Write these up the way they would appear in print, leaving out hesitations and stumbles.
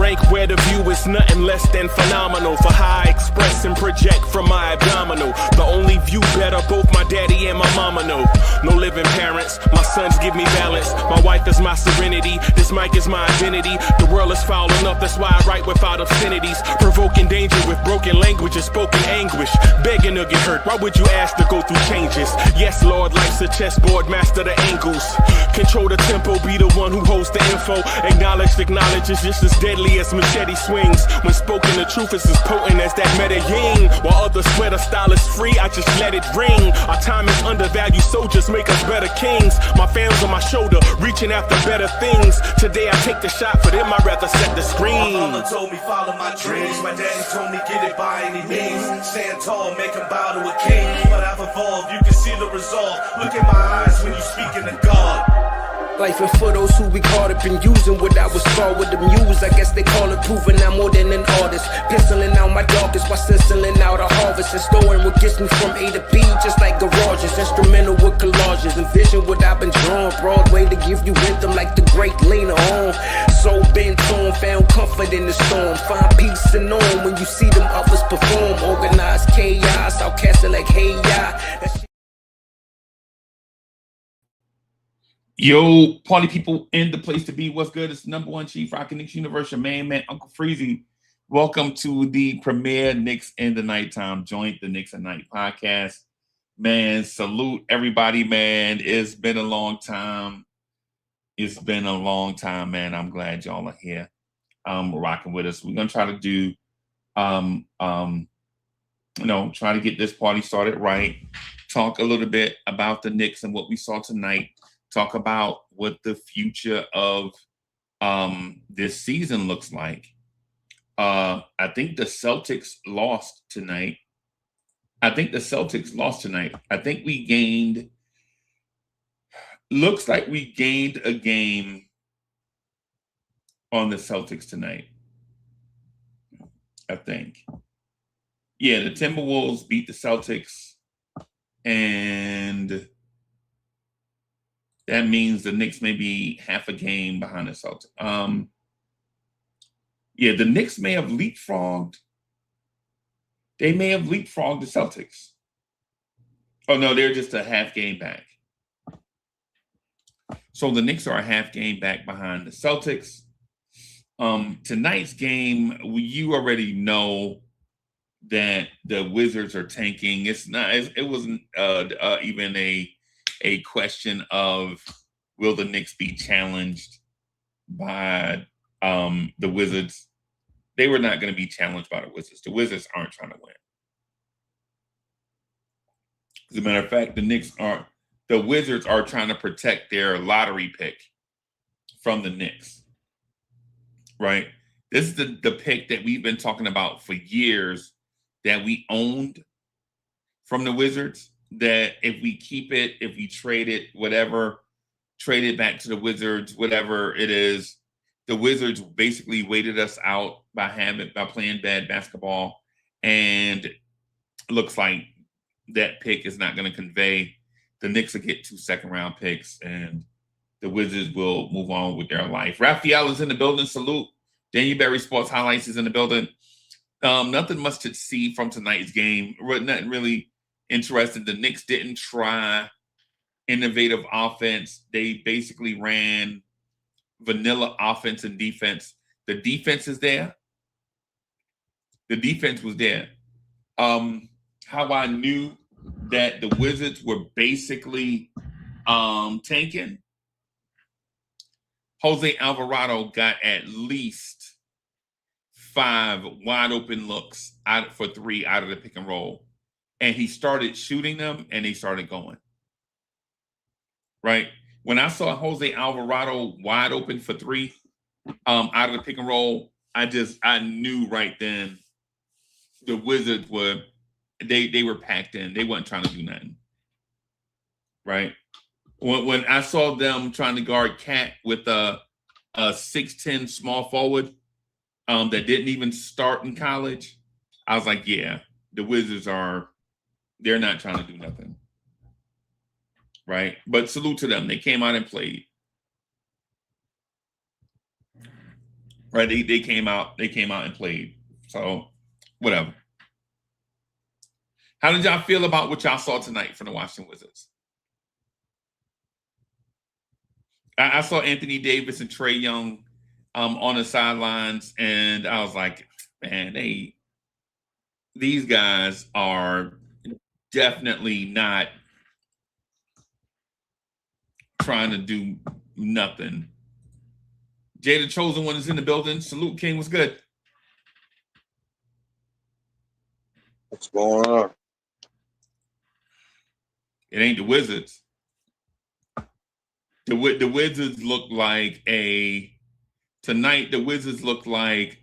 rank where the view is nothing less than phenomenal. For how I express and project from my abdominal. The only view better, both my daddy and my mama know. No living parents, my sons give me balance. My wife is my serenity, this mic is my identity. The world is foul enough, that's why I write without obscenities. Provoking danger with broken language and spoken anguish. Begging to get hurt, why would you ask to go through changes? Yes, Lord, life's a chessboard, master the angles. Control the tempo, be the one who holds the info. Acknowledge is just as deadly as machete swings. When spoken, the truth is as potent as that Medellin. While others swear the style is free, I just let it ring. Our time is undervalued, soldiers make us better kings. My fam's on my shoulder, reaching after better things. Today I take the shot, for them I'd rather set the screen. My mama told me follow my dreams. My daddy told me get it by any means. Stand tall, make him bow to a king. But I've evolved, you can see the resolve. Look in my eyes when you speaking to God. Life and for those who we caught up in using what I was taught with the muse. I guess they call it proving I'm more than an artist. Penciling out my darkest while stenciling out a harvest. And storing what gets me from A to B, just like garages. Instrumental with collages. Envision what I've been drawing. Broadway to give you rhythm like the great Lena Horne. So bent on, found comfort in the storm. Find peace and on when you see them others perform. Organized chaos, outcasted like hey ya. Yo, party people in the place to be. What's good? It's number one chief, rocking Knicks Universe, your man, Uncle Freezy. Welcome to the premier Knicks in the Nighttime joint, the Knicks at Night podcast. Man, salute everybody, man. It's been a long time. It's been a long time, man. I'm glad y'all are here, rocking with us. We're gonna try to do, try to get this party started right. Talk a little bit about the Knicks and what we saw tonight. Talk about what the future of this season looks like. I think the Celtics lost tonight. I think we gained, looks like we gained a game on the Celtics tonight. I think. Yeah, the Timberwolves beat the Celtics, and that means the Knicks may be half a game behind the Celtics. The Knicks may have leapfrogged. They may have leapfrogged the Celtics. Oh, no, they're just a half game back. So the Knicks are a half game back behind the Celtics. Tonight's game, you already know that the Wizards are tanking. It wasn't even a question of will the Knicks be challenged by the Wizards. They were not going to be challenged by the Wizards. The Wizards aren't trying to win. As a matter of fact, the Wizards are trying to protect their lottery pick from the Knicks. Right? This is the pick that we've been talking about for years that we owned from the Wizards. That if we keep it, if we trade it, whatever, trade it back to the Wizards, whatever it is, the Wizards basically waited us out by playing bad basketball, and it looks like that pick is not going to convey. The Knicks will get 2 second-round picks, and the Wizards will move on with their life. Raphael is in the building. Salute. Daniel Berry Sports Highlights is in the building. Nothing much to see from tonight's game. Nothing really interesting. The Knicks didn't try innovative offense. They basically ran vanilla offense and defense. The defense is there. The defense was there. How I knew that the Wizards were basically tanking. Jose Alvarado got at least 5 wide open looks for 3 out of the pick and roll. And he started shooting them, and they started going. Right? When I saw Jose Alvarado wide open for 3 out of the pick and roll, I knew right then the Wizards were packed in. They weren't trying to do nothing. Right? When I saw them trying to guard Cat with a 6'10" small forward that didn't even start in college, I was like, yeah, the Wizards they're not trying to do nothing. Right? But salute to them. They came out and played. Right? They came out and played. So whatever. How did y'all feel about what y'all saw tonight from the Washington Wizards? I saw Anthony Davis and Trae Young on the sidelines, and I was like, man, these guys are definitely not trying to do nothing. Jay, the chosen one, is in the building. Salute, King. Was good. What's going on? It ain't the Wizards. The Wizards look like tonight. The Wizards look like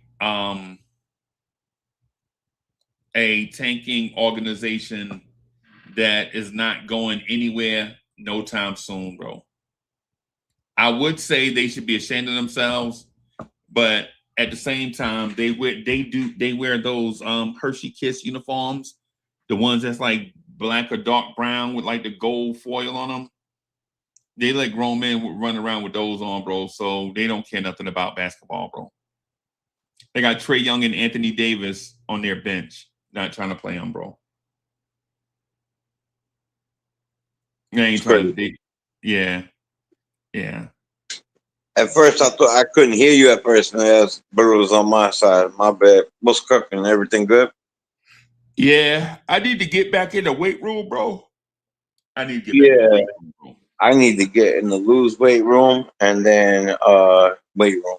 a tanking organization that is not going anywhere no time soon, bro. I would say they should be ashamed of themselves, but at the same time, they wear those Hershey Kiss uniforms, the ones that's like black or dark brown with like the gold foil on them. They let grown men run around with those on, bro. So they don't care nothing about basketball, bro. They got Trae Young and Anthony Davis on their bench, not trying to play them, bro. They ain't trying to. Yeah. At first, I thought I couldn't hear you at first, but it was on my side. My bad. What's cooking? Everything good? Yeah, I need to get back in the weight room, bro. I need to get back in the Yeah, weight room, bro. I need to get in the lose weight room and then weight room.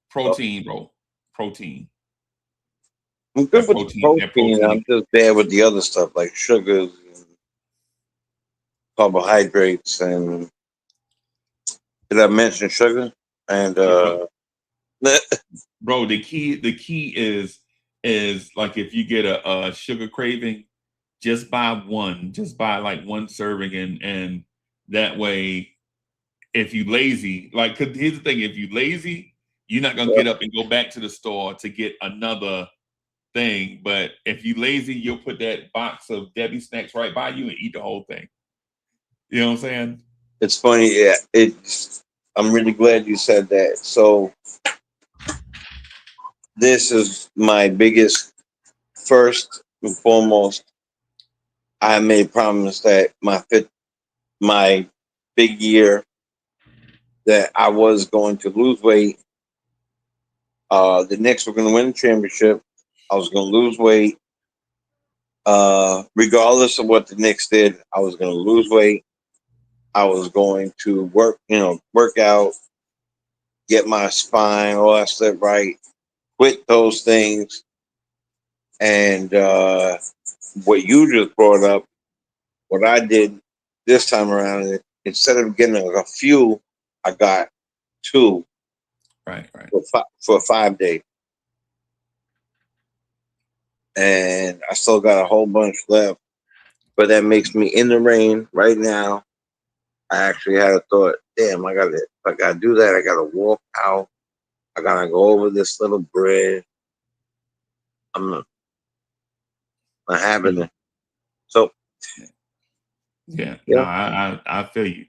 Protein, bro. Protein. I'm good That with the protein. protein. I'm just bad with the other stuff like sugars and carbohydrates. And did I mention sugar? And bro, the key is like if you get a sugar craving, just buy one. Just buy like one serving, and that way, if you lazy, like, 'cause here's the thing: if you lazy, you're not gonna get up and go back to the store to get another thing. But if you lazy, you'll put that box of Debbie snacks right by you and eat the whole thing. You know what I'm saying? it's funny. Yeah, I'm really glad you said that. So this is my biggest, first and foremost. I made promise that my big year that I was going to lose weight. The Knicks were going to win the championship. I was going to lose weight. Regardless of what the Knicks did, I was going to lose weight. I was going to work out, get my spine, all that stuff right, quit those things. And what you just brought up, what I did this time around, instead of getting a few, I got 2. Right. For 5 days. And I still got a whole bunch left. But that makes me in the rain right now. I actually had a thought, damn, I gotta do that. I gotta walk out. I gotta go over this little bridge. I'm not having it. So Yeah. No, I feel you.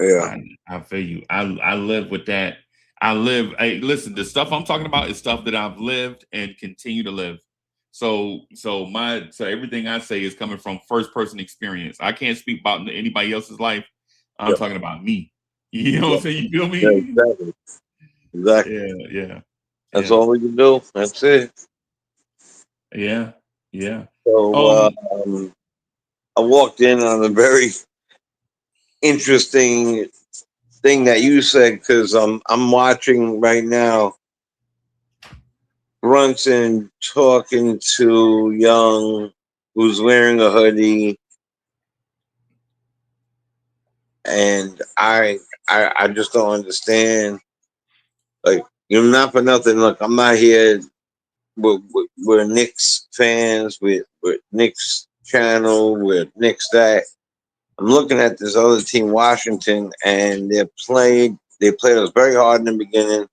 yeah. I feel you. I live with that. Hey, listen, the stuff I'm talking about is stuff that I've lived and continue to live. So everything I say is coming from first person experience. I can't speak about anybody else's life. I'm talking about me. You know what I'm saying? You feel me? Yeah, exactly. Yeah. That's all we can do. That's it. Yeah. So I walked in on a very interesting thing that you said because I'm watching right now Brunson talking to Young, who's wearing a hoodie, and I just don't understand. Like, not for nothing. Look, I'm not here. We're Knicks fans. We're Knicks channel. We're Knicks that. I'm looking at this other team, Washington, and they played us very hard in the beginning.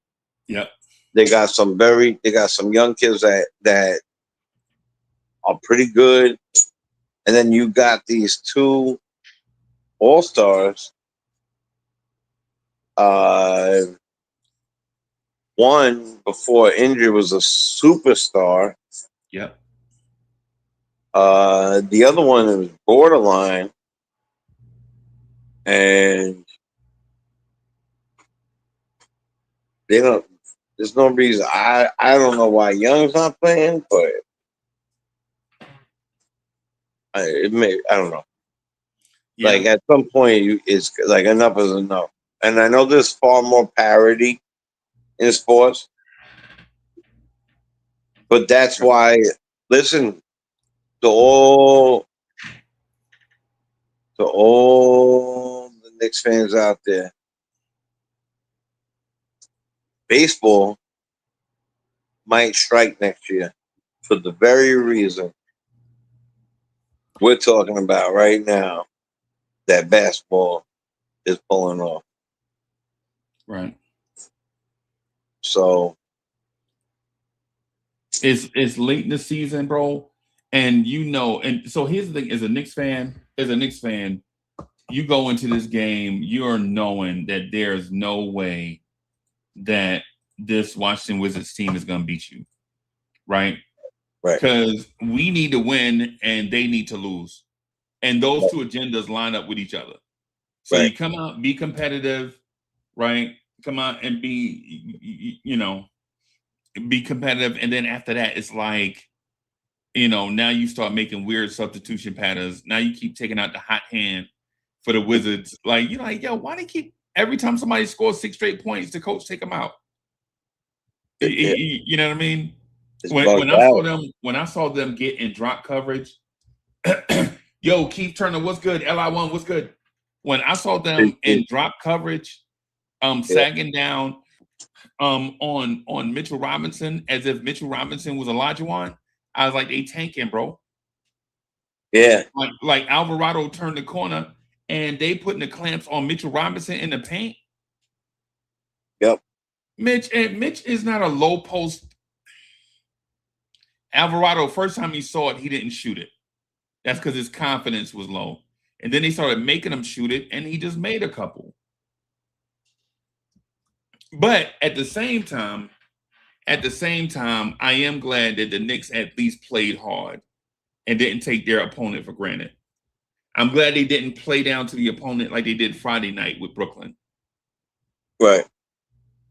Yep. They got some young kids that are pretty good. And then you got these 2 all-stars. one before injury was a superstar. Yep. The other one was borderline, and they don't. There's no reason. I don't know why Young's not playing, but I don't know. Yeah. Like at some point, it's like enough is enough. And I know there's far more parity in sports, but that's why. Listen to all the Knicks fans out there. Baseball might strike next year for the very reason we're talking about right now that basketball is pulling off. Right. So It's late in the season, bro. And and so here's the thing: as a Knicks fan, you go into this game, you're knowing that there's no way that this Washington Wizards team is going to beat you, right? right, Because we need to win and they need to lose, and those two agendas line up with each other. So right. you come out, be competitive, right? Come out and be, be competitive, and then after that, it's like, now you start making weird substitution patterns. Now you keep taking out the hot hand for the Wizards. Like, you're like, yo, why they keep every time somebody scores 6 straight points, the coach take them out? You know what I mean? It's When bugged I out. saw them get in drop coverage, yo, Keith Turner, what's good? LI1, what's good? When I saw them in drop coverage, sagging down on Mitchell Robinson as if Mitchell Robinson was Olajuwon, I was like, they tanking, bro. Yeah. Like Alvarado turned the corner and they putting the clamps on Mitchell Robinson in the paint. Yep. Mitch is not a low post. Alvarado, first time he saw it, he didn't shoot it. That's because his confidence was low. And then they started making him shoot it, and he just made a couple. But at the same time, I am glad that the Knicks at least played hard and didn't take their opponent for granted. I'm glad they didn't play down to the opponent like they did Friday night with Brooklyn. Right.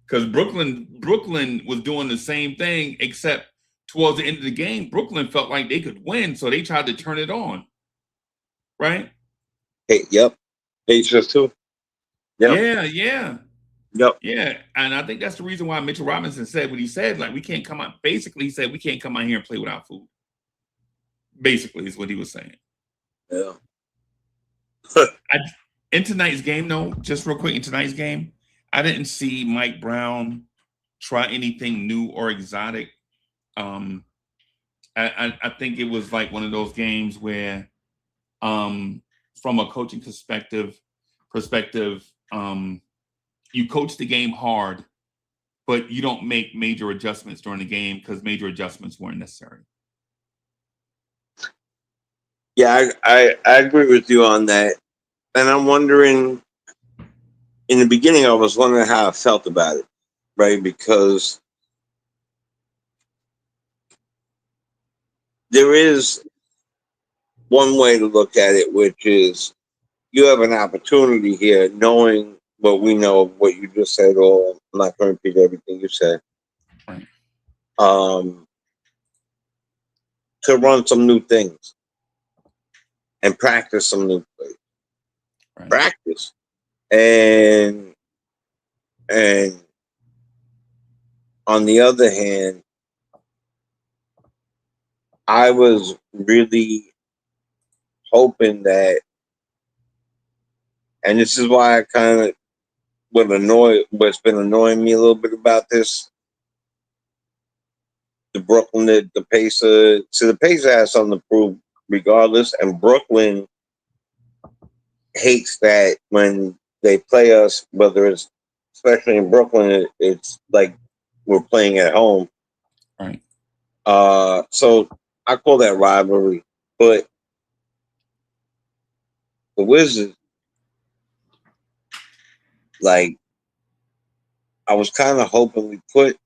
Because Brooklyn was doing the same thing, except towards the end of the game, Brooklyn felt like they could win, so they tried to turn it on. Right? Hey, yep. Pacers too. Yep. Yeah. Yep. Yeah. And I think that's the reason why Mitchell Robinson said what he said. Like, we can't come out. Basically, he said we can't come out here and play without food. Basically, is what he was saying. Yeah. In tonight's game, though, just real quick, in tonight's game, I didn't see Mike Brown try anything new or exotic. I think it was like one of those games where, from a coaching perspective, you coach the game hard, but you don't make major adjustments during the game because major adjustments weren't necessary. Yeah, I agree with you on that. And I'm wondering, in the beginning, I was wondering how I felt about it, right? Because there is one way to look at it, which is you have an opportunity here, knowing what we know, what you just said, or I'm not going to repeat everything you said, Right. to run some new things and practice some new things. Right. Practice. And on the other hand, I was really hoping that, and this is why I kind of what's been annoying me a little bit about this, the Pacers. So the Pacers has something to prove regardless, and Brooklyn hates that when they play us, whether it's, especially in Brooklyn, it's like we're playing at home. Right. So I call that rivalry. But the Wizards, like, I was kind of hoping we put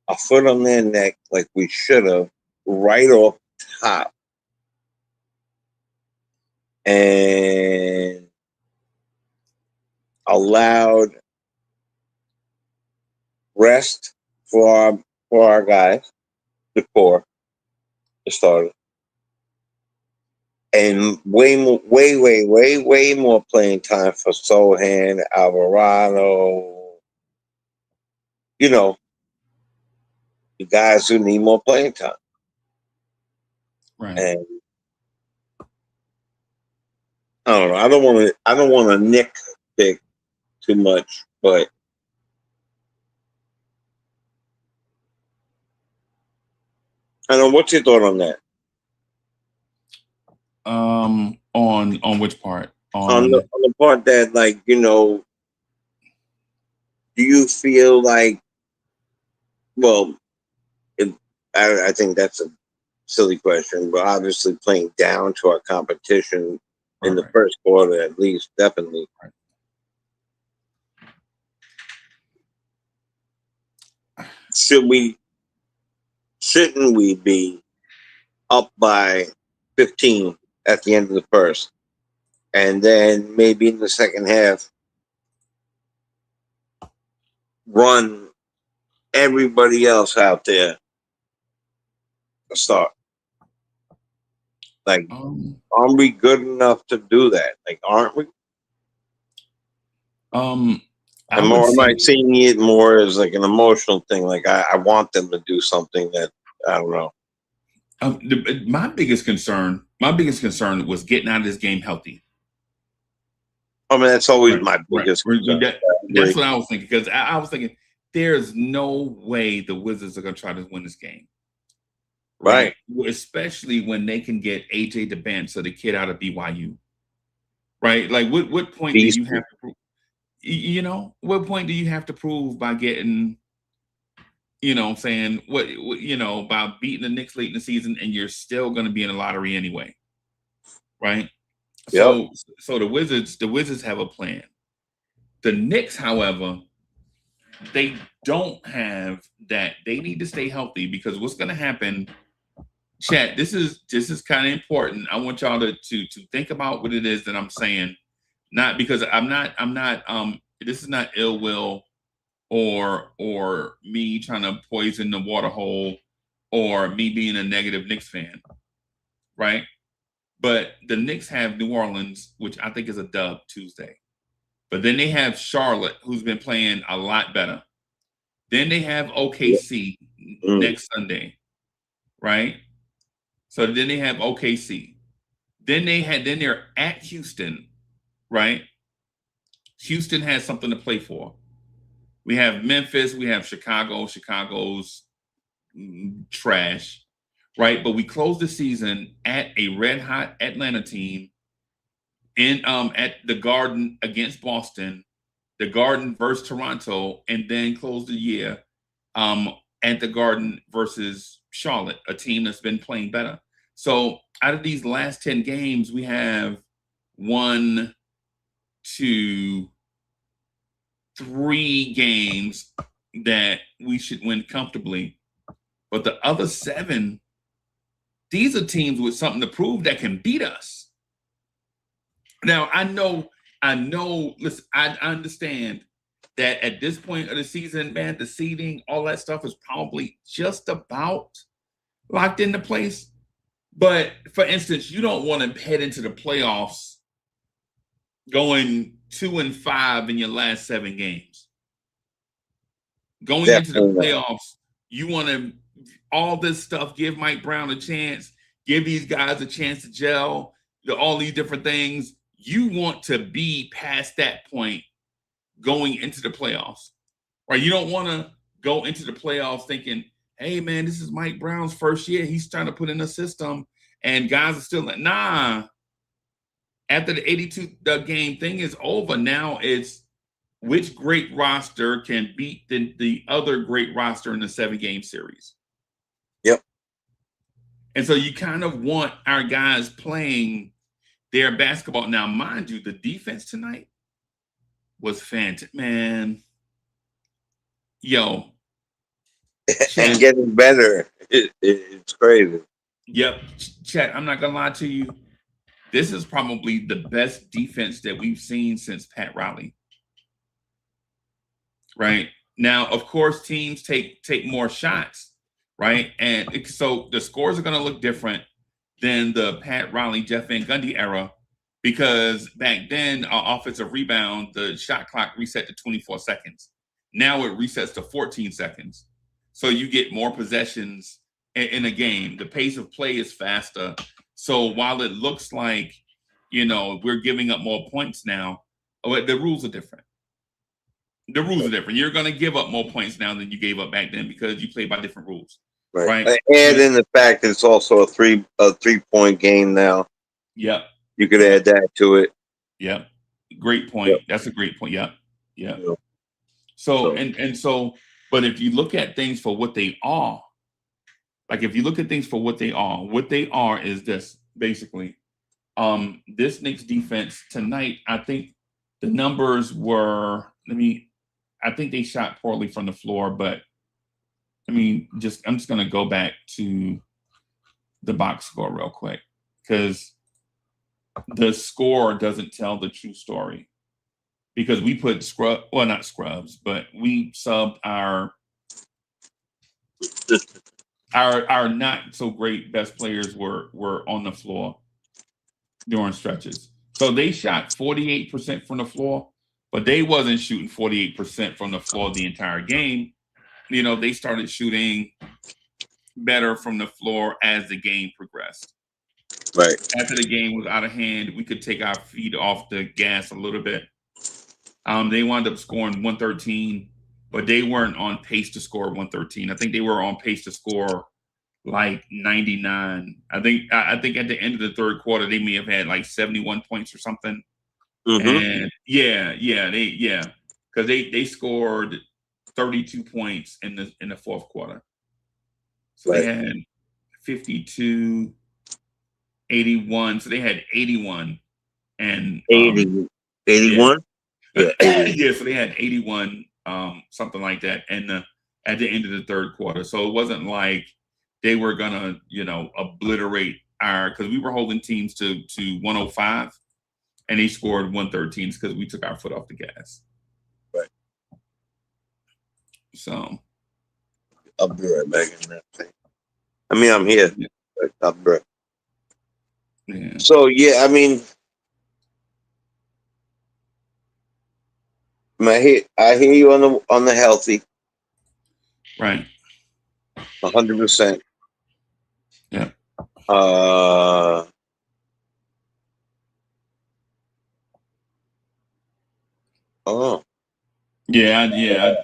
a foot on their neck like we should have right off top. And allowed rest for our guys, the core, the starters, and way more playing time for Sohan, Alvarado. You know, the guys who need more playing time. Right. And I don't know. I don't want to nitpick too much, but I don't know. What's your thought on that? On which part? On the part that, like, you know, do you feel like, well, I think that's a silly question, but obviously playing down to our competition in the first quarter, at least, definitely. Shouldn't we be up by 15 at the end of the first? And then maybe in the second half, run everybody else out there to start. Like, aren't we good enough to do that? Like, aren't we? Am I seeing it more as like an emotional thing? Like, I want them to do something that, I don't know. My biggest concern was getting out of this game healthy. I mean, that's always my biggest concern. That's what I was thinking, because I was thinking there's no way the Wizards are going to try to win this game. Right. Especially when they can get AJ DeBance, so the kid out of BYU. Right. Like, what point do you have to prove? You know, what point do you have to prove by getting, you know, saying what you know, by beating the Knicks late in the season, and you're still going to be in the lottery anyway, right? Yep. So the Wizards have a plan. The Knicks, however, they don't have that. They need to stay healthy, because what's going to happen, chat, this is kind of important. I want y'all to think about what it is that I'm saying. Not because I'm not this is not ill will or me trying to poison the water hole or me being a negative Knicks fan, right? But the Knicks have New Orleans, which I think is a dub Tuesday. But then they have Charlotte, who's been playing a lot better. Then they have OKC next Sunday, right? So then they have OKC. Then they're at Houston, right? Houston has something to play for. We have Memphis, we have Chicago. Chicago's trash, right? But we close the season at a red hot Atlanta team in at the Garden against Boston, the Garden versus Toronto, and then close the year at the Garden versus Charlotte, a team that's been playing better. So out of these last 10 games, we have 1, 2, 3 games that we should win comfortably. But the other 7, these are teams with something to prove that can beat us. Now, I know, listen, I understand that at this point of the season, man, the seeding, all that stuff is probably just about locked into place. But for instance, you don't want to head into the playoffs going 2-5 in your last 7 games. Going into the playoffs, you want to all this stuff, give Mike Brown a chance, give these guys a chance to gel, all these different things. You want to be past that point going into the playoffs, right? You don't want to go into the playoffs thinking, hey, man, this is Mike Brown's first year. He's trying to put in a system, and guys are still like, nah. After the 82 game thing is over, now it's which great roster can beat the other great roster in the 7-game series. Yep. And so you kind of want our guys playing their basketball. Now, mind you, the defense tonight was fantastic. Man, Yo, and chat. getting better. It's crazy. Yep, chat. I'm not gonna lie to you. This is probably the best defense that we've seen since Pat Riley. Right now, of course, teams take more shots, right? And so the scores are going to look different than the Pat Riley, Jeff Van Gundy era, because back then, offensive rebound, the shot clock reset to 24 seconds. Now it resets to 14 seconds. So you get more possessions in a game. The pace of play is faster. So while it looks like, we're giving up more points now, the rules are different. The rules are different. You're going to give up more points now than you gave up back then because you play by different rules, right? Add in the fact that it's also a 3-point game now. Yep. You could add that to it. Yep. Great point. Yep. That's a great point. Yep. Yeah. Yep. So, but if you look at things for what they are, like if you look at things for what they are is this basically. This Knicks defense tonight, I think the numbers were. I think they shot poorly from the floor, but I'm just going to go back to the box score real quick because the score doesn't tell the true story. Because we put not scrubs, but we subbed our not so great best players were on the floor during stretches. So they shot 48% from the floor, but they wasn't shooting 48% from the floor the entire game. They started shooting better from the floor as the game progressed. Right. After the game was out of hand, we could take our feet off the gas a little bit. They wound up scoring 113, but they weren't on pace to score 113. I think they were on pace to score like 99. I think at the end of the third quarter, they may have had like 71 points or something. Mm-hmm. And because they scored 32 points in the fourth quarter. So They had 52, 81. So they had 81 and 81. Yeah, so they had 81, something like that, and at the end of the third quarter. So it wasn't like they were gonna, obliterate because we were holding teams to 105, and they scored 113 because we took our foot off the gas. Right. So I'll be right back in that thing. I'm here. Yeah. I'll be right. Yeah. So I hear you on the healthy. Right. 100%. Yeah. Oh. Yeah.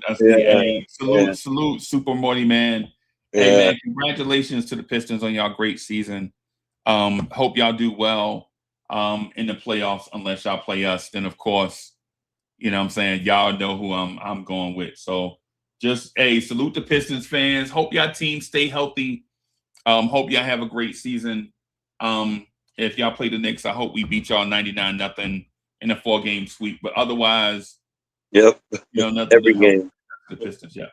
I see. Yeah. Hey, salute, Super Morty Man. Yeah. Hey man, congratulations to the Pistons on y'all great season. Hope y'all do well in the playoffs unless y'all play us. Then of course, I'm saying y'all know who I'm going with. So just salute the Pistons fans. Hope y'all team stay healthy. Hope y'all have a great season. If y'all play the Knicks, I hope we beat y'all 99-0 in a 4-game sweep. But otherwise, yep, nothing every game. The Pistons, yeah.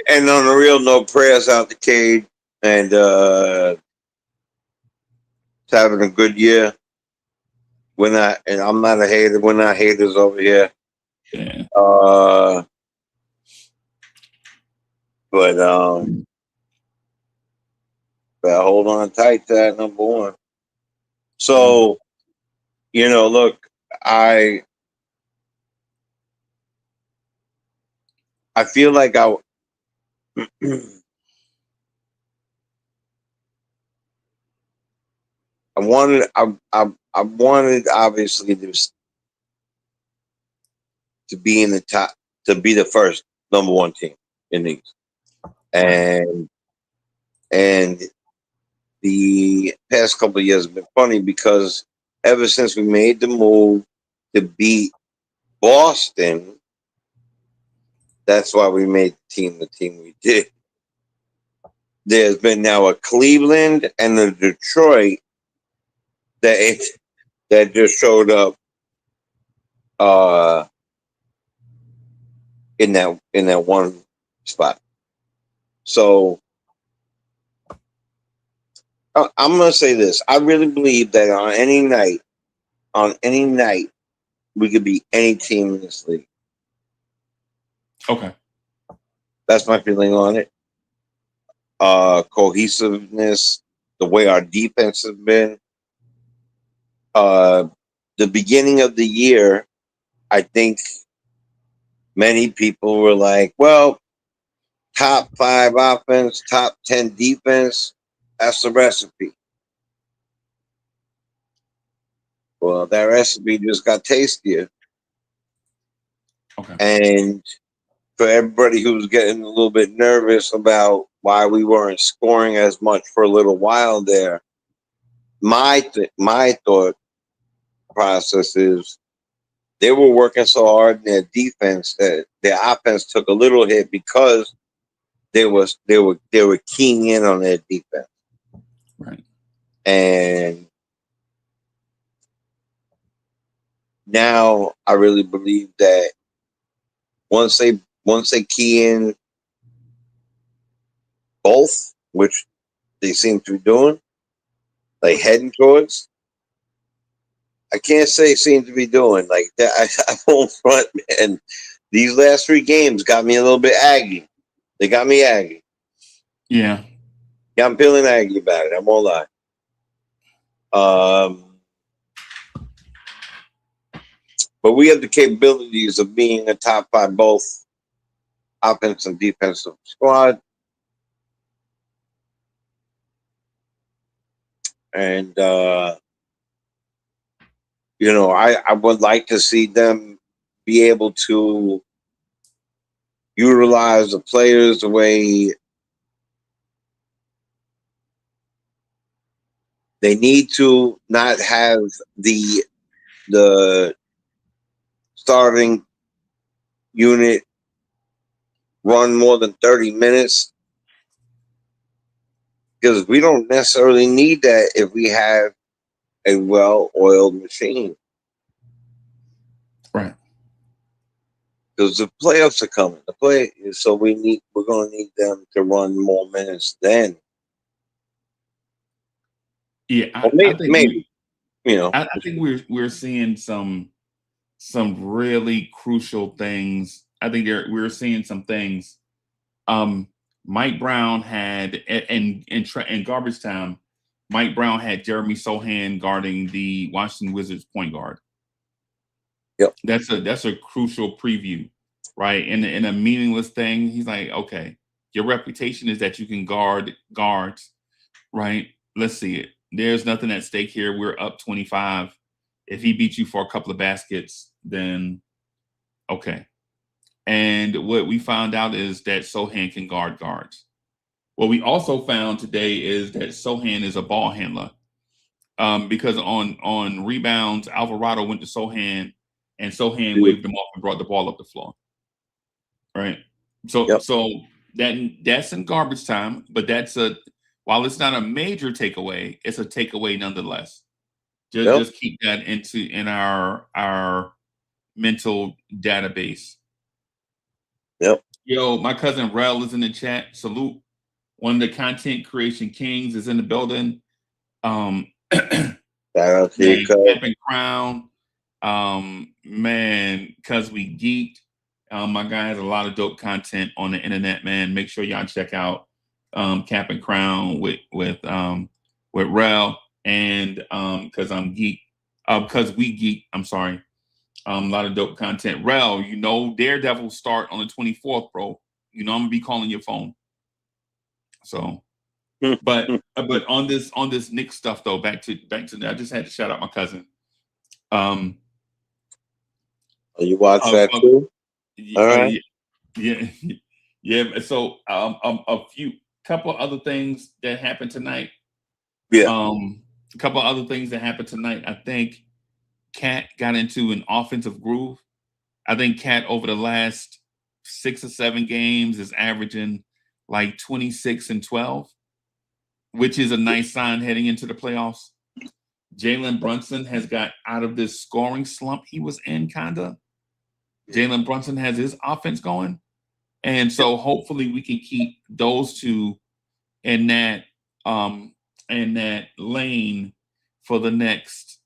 And on a real note, prayers out to Cade and having a good year. I'm not a hater. We're not haters over here. Yeah. But hold on tight to that number one. So, look, I feel like I wanted obviously to be in the top, to be the first number one team in the East. And the past couple of years have been funny because ever since we made the move to beat Boston, that's why we made the team we did. There's been now a Cleveland and a Detroit that just showed up in that one spot. So I'm gonna say this. I really believe that on any night, we could be any team in this league. Okay. That's my feeling on it. Cohesiveness, the way our defense has been. The beginning of the year, I think many people were like, well, top 5 offense, top 10 defense, that's the recipe. Well, that recipe just got tastier. Okay. And for everybody who was getting a little bit nervous about why we weren't scoring as much for a little while there, my thought process is they were working so hard in their defense that their offense took a little hit because they were keying in on their defense. Right. And now I really believe that once they key in both, which they seem to be doing, like heading towards. I can't say seem to be doing like that. I won't front, man. These last 3 games got me a little bit aggy. They got me aggy. Yeah. Yeah, I'm feeling aggy about it. I won't lie. But we have the capabilities of being a top 5 both offensive and defensive squad. And I would like to see them be able to utilize the players the way they need to, not have the starting unit run more than 30 minutes, because we don't necessarily need that if we have a well-oiled machine. Right. Because the playoffs are coming. So we're going to need them to run more minutes then. Yeah, Or maybe. I think we're seeing some really crucial things. I think we're seeing some things. Mike Brown had in garbage time. Mike Brown had Jeremy Sohan guarding the Washington Wizards point guard. Yep. That's a crucial preview, right? In a meaningless thing, he's like, okay, your reputation is that you can guard guards, right? Let's see it. There's nothing at stake here. We're up 25. If he beats you for a couple of baskets, then okay. And what we found out is that Sohan can guard guards. What we also found today is that Sohan is a ball handler. Because on rebounds, Alvarado went to Sohan, and Sohan waved him off and brought the ball up the floor. Right. So that's in garbage time, but while it's not a major takeaway, it's a takeaway nonetheless. Just keep that in our mental database. Yep. Yo, my cousin Rel is in the chat. Salute. One of the content creation kings is in the building. Shout out to you, Captain Crown. Man, cause we geeked. My guy has a lot of dope content on the internet, man. Make sure y'all check out Cap and Crown with Rel and cause I'm geek. Because we geek, I'm sorry. A lot of dope content. Rel, Daredevil start on the 24th, bro. I'm gonna be calling your phone. So, but on this Knicks stuff though, back to I just had to shout out my cousin. You watch that too? All right. Yeah. So, a couple other things that happened tonight. Yeah. A couple other things that happened tonight. I think Cat got into an offensive groove. I think Cat over the last 6 or 7 games is averaging like 26 and 12, which is a nice sign heading into the playoffs. Jalen Brunson has got out of this scoring slump he was in, kinda. Jalen Brunson has his offense going. And so hopefully we can keep those two in that lane for the next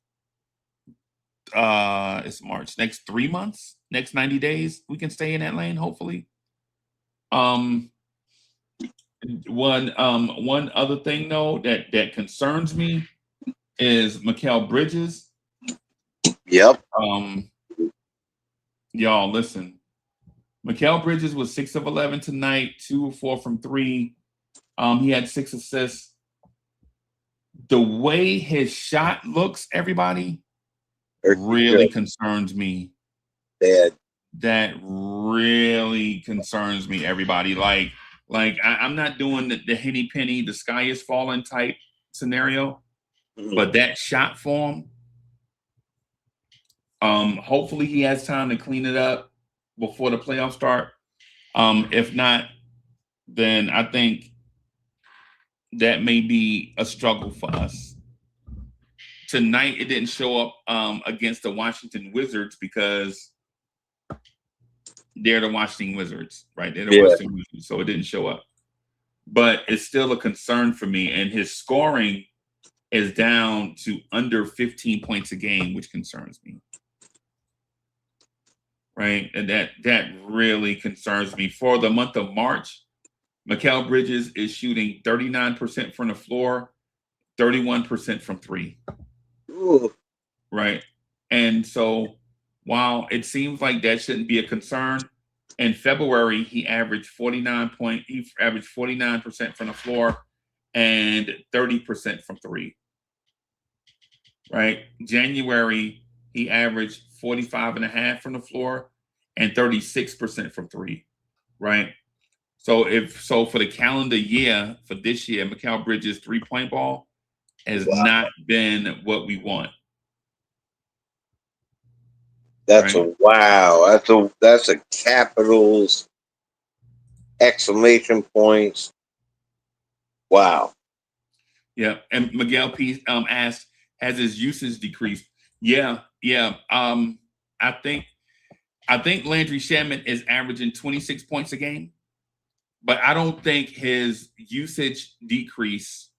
it's March, next 3 months, next 90 days, we can stay in that lane, hopefully. One other thing though that concerns me is Mikal Bridges. Yep. Y'all listen. Mikal Bridges was 6 of 11 tonight, 2 of 4 from 3. He had 6 assists. The way his shot looks, everybody, really concerns me. That really concerns me, everybody. Like I'm not doing the henny penny, the sky is falling type scenario, but that shot form, hopefully he has time to clean it up before the playoffs start. If not, then I think that may be a struggle for us. Tonight, it didn't show up against the Washington Wizards because they're the Washington Wizards, right? They're the Washington Wizards, so it didn't show up. But it's still a concern for me, and his scoring is down to under 15 points a game, which concerns me. Right? And that really concerns me. For the month of March, Mikal Bridges is shooting 39% from the floor, 31% from 3. Ooh. Right? And so while it seems like that shouldn't be a concern, in February he averaged 49% from the floor and 30% from 3. Right? January he averaged 45.5 from the floor and 36% from 3. Right? So for the calendar year, for this year, Mikal Bridges' 3-point ball has not been what we want. That's right? a wow. That's a capitals, exclamation points. Wow. Yeah. And Miguel P asked, has his usage decreased? Yeah. I think Landry Shamet is averaging 26 points a game, but I don't think his usage decrease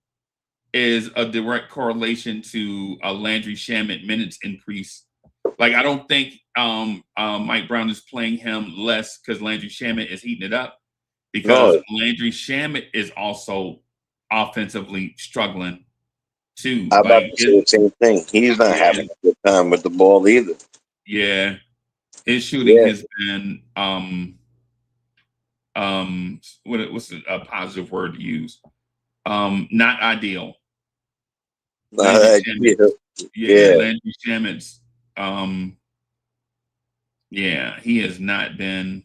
is a direct correlation to a Landry Shamet minutes increase. Like, I don't think Mike Brown is playing him less because Landry Shamet is heating it up, because Landry Shamet is also offensively struggling too. I'm about to say the same thing. He's not having a good time with the ball either. Yeah. His shooting has been what's a positive word to use? Not ideal. Landry Shamet's he has not been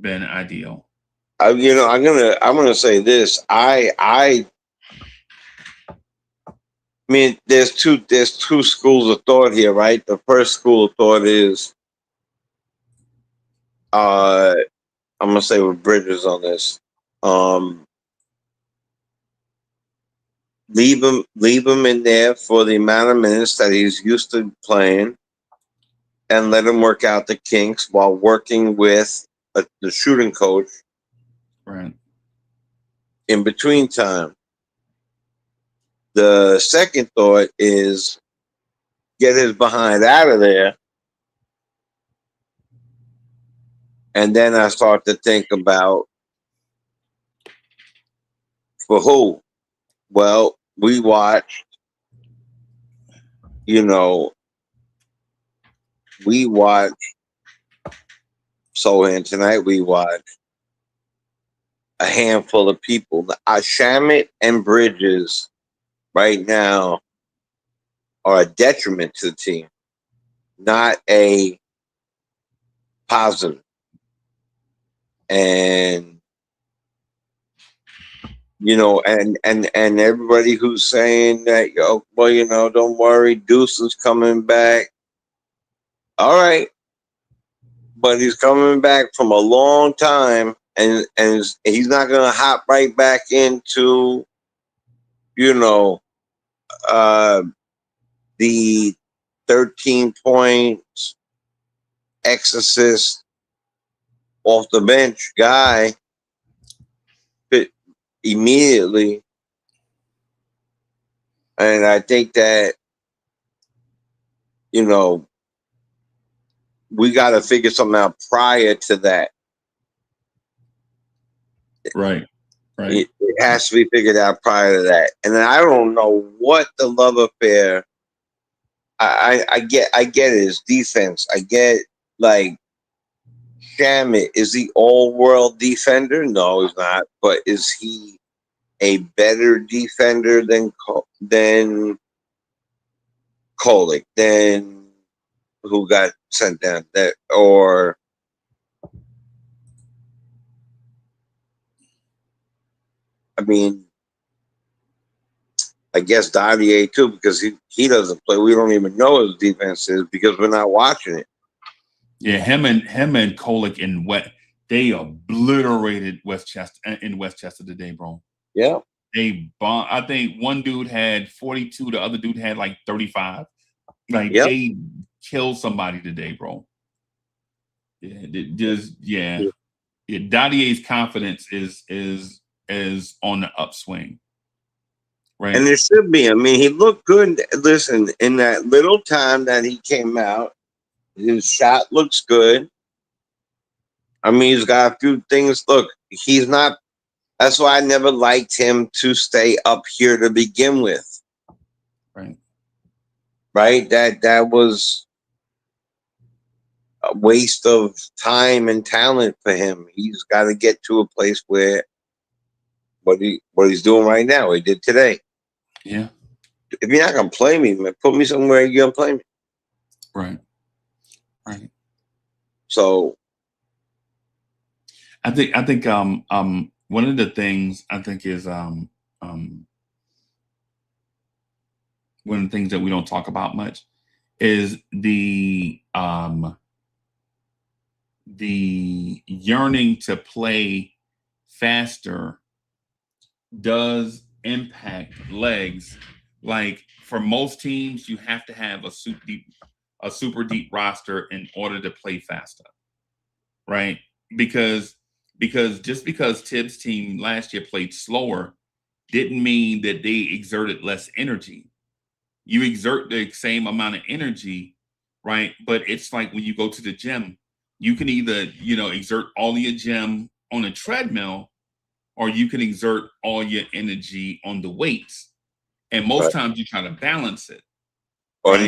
ideal. I'm gonna say this. I mean, there's two schools of thought here, right? The first school of thought is, I'm gonna say with Bridges on this. Leave him in there for the amount of minutes that he's used to playing, and let him work out the kinks while working with the shooting coach. Right. In between time. The second thought is get his behind out of there. And then I start to think about, for who? Well, we watched, and tonight we watched a handful of people. Shamet and Bridges right now are a detriment to the team, not a positive. And and everybody who's saying that, don't worry, Deuce is coming back. All right, but he's coming back from a long time, and he's not gonna hop right back into, the 13 points, exorcist off the bench guy fit immediately. And I think that, you know, we got to figure something out prior to that. Right. Right. It has to be figured out prior to that. And then I don't know what the love affair. I get his defense. I get, like, Shamit, is he all-world defender? No, he's not. But is he a better defender than Kolick, than who got sent down? That, or I mean, I guess Dadier too, because he doesn't play. We don't even know his defense is because we're not watching it. Yeah, him and Kolick and they obliterated Westchester today, bro. Yeah. They bomb. I think one dude had 42, the other dude had like 35. Like they killed somebody today, bro. Yeah, Dadier's confidence is on the upswing. Right. And it should be. I mean, he looked good. Listen, in that little time that he came out, his shot looks good. I mean, he's got a few things. Look, he's not. That's why I never liked him to stay up here to begin with. Right. Right? That was a waste of time and talent for him. He's got to get to a place where what he's doing right now, he did today. Yeah. If you're not gonna play me, man, put me somewhere you're gonna play me. Right. Right. So I think one of the things I think is one of the things that we don't talk about much is the yearning to play faster does impact legs. Like for most teams, you have to have a super deep roster in order to play faster, right? Because just because Tibbs' team last year played slower didn't mean that they exerted less energy. You exert the same amount of energy, right? But it's like when you go to the gym, you can either, exert all your gym on a treadmill, or you can exert all your energy on the weights. And most times you try to balance it. Or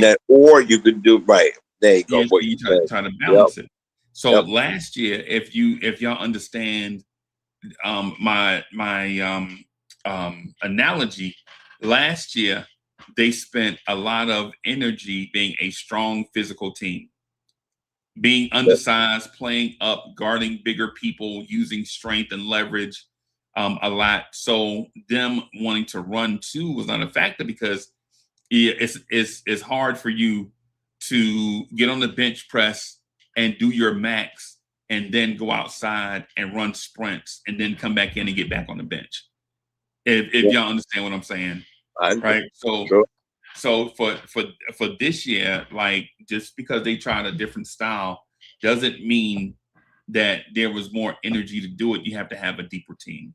you could do right. There you go. Yeah, you try to balance it. So last year, if y'all understand my analogy, last year they spent a lot of energy being a strong physical team, being undersized, playing up, guarding bigger people, using strength and leverage a lot. So them wanting to run too was not a factor because it's hard for you to get on the bench press and do your max and then go outside and run sprints and then come back in and get back on the bench. If y'all understand what I'm saying, right? So for this year, like just because they tried a different style doesn't mean that there was more energy to do it. You have to have a deeper team,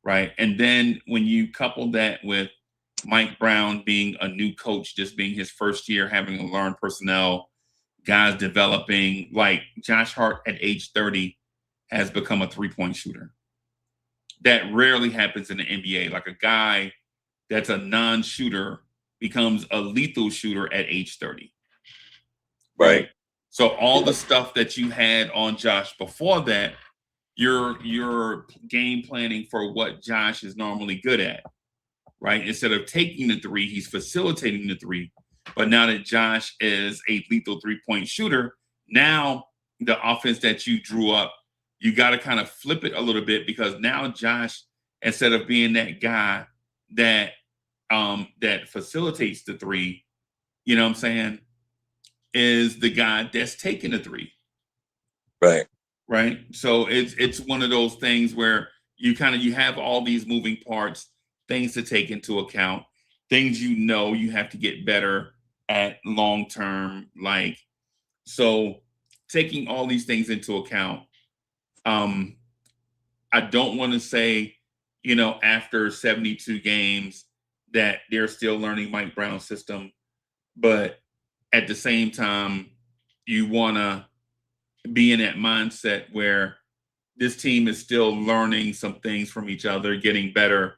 right? And then when you couple that with Mike Brown being a new coach, just being his first year, having to learn personnel, guys developing, like Josh Hart at age 30 has become a three-point shooter. That rarely happens in the NBA. Like a guy that's a non-shooter becomes a lethal shooter at age 30. Right? So all the stuff that you had on Josh before that, you're game planning for what Josh is normally good at. Right? Instead of taking the three, he's facilitating the three. But now that Josh is a lethal three-point shooter, now the offense that you drew up, you got to kind of flip it a little bit because now Josh, instead of being that guy that facilitates the three, you know what I'm saying, is the guy that's taking the three. Right. Right. So it's one of those things where you have all these moving parts, things to take into account, things you have to get better at long term. Like, so taking all these things into account, I don't want to say, after 72 games that they're still learning Mike Brown's system, but at the same time, you want to be in that mindset where this team is still learning some things from each other, getting better,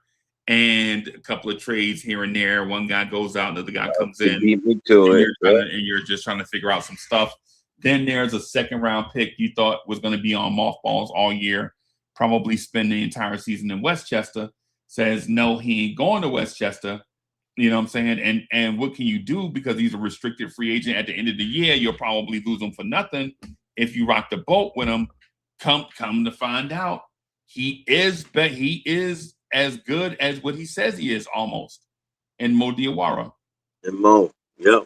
and a couple of trades here and there. One guy goes out, another guy comes in, Beat me to and it. and you're just trying to figure out some stuff. Then there's a second round pick you thought was going to be on mothballs all year, probably spend the entire season in Westchester. Says no, he ain't going to Westchester. You know what I'm saying? And what can you do, because he's a restricted free agent at the end of the year? You'll probably lose him for nothing if you rock the boat with him. Come to find out, he is as good as what he says he is, almost, in Mo Diawara. And Mo, yep.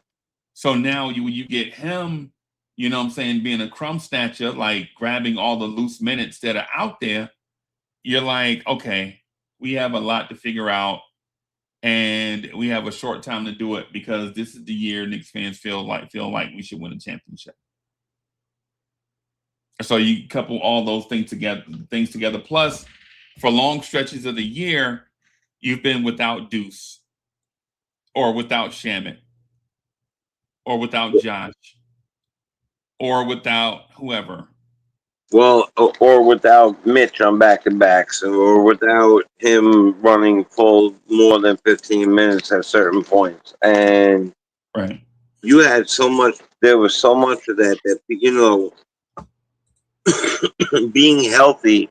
So now you get him, you know what I'm saying, being a crumb snatcher, like grabbing all the loose minutes that are out there. You're like, okay, we have a lot to figure out, and we have a short time to do it, because this is the year Knicks fans feel like we should win a championship. So you couple all those things together. Plus, for long stretches of the year, you've been without Deuce, or without Shamit, or without Josh, or without whoever. Well, or without Mitch on back-to-backs, or without him running full more than 15 minutes at certain points. And Right. you had so much, there was so much of that, being healthy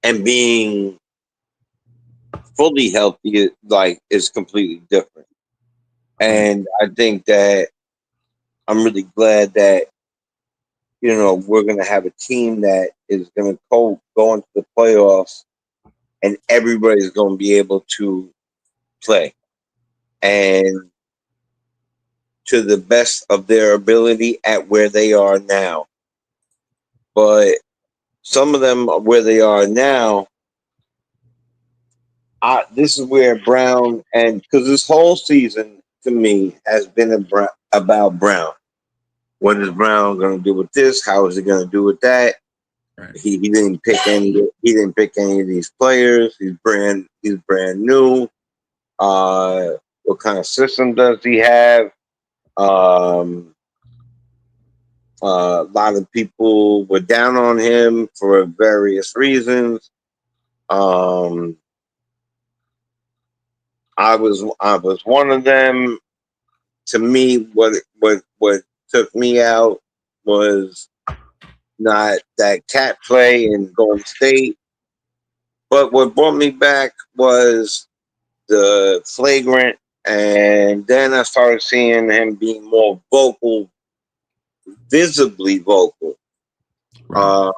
and being fully healthy is completely different. And I think that I'm really glad that we're going to have a team that is going to go into the playoffs, and everybody's going to be able to play and to the best of their ability at where they are now. But some of them where they are now, this is where Brown, and because this whole season to me has been about Brown. What is Brown going to do with this? How is he going to do with that? Right. He didn't pick any. He didn't pick any of these players. He's brand new. What kind of system does he have? A lot of people were down on him for various reasons. I was one of them. To me, what took me out was not that cat play in Golden State, but what brought me back was the flagrant, and then I started seeing him being more vocal, visibly vocal. Right.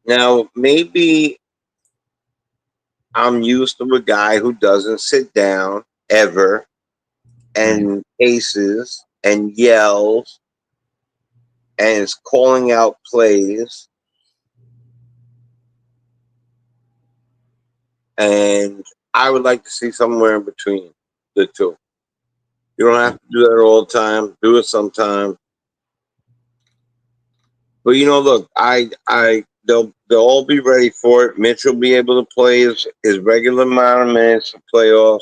Now maybe I'm used to a guy who doesn't sit down ever and paces and yells and is calling out plays. And I would like to see somewhere in between the two. You don't have to do that all the time. Do it sometime. But look, they'll all be ready for it. Mitch will be able to play his regular amount of minutes of playoffs,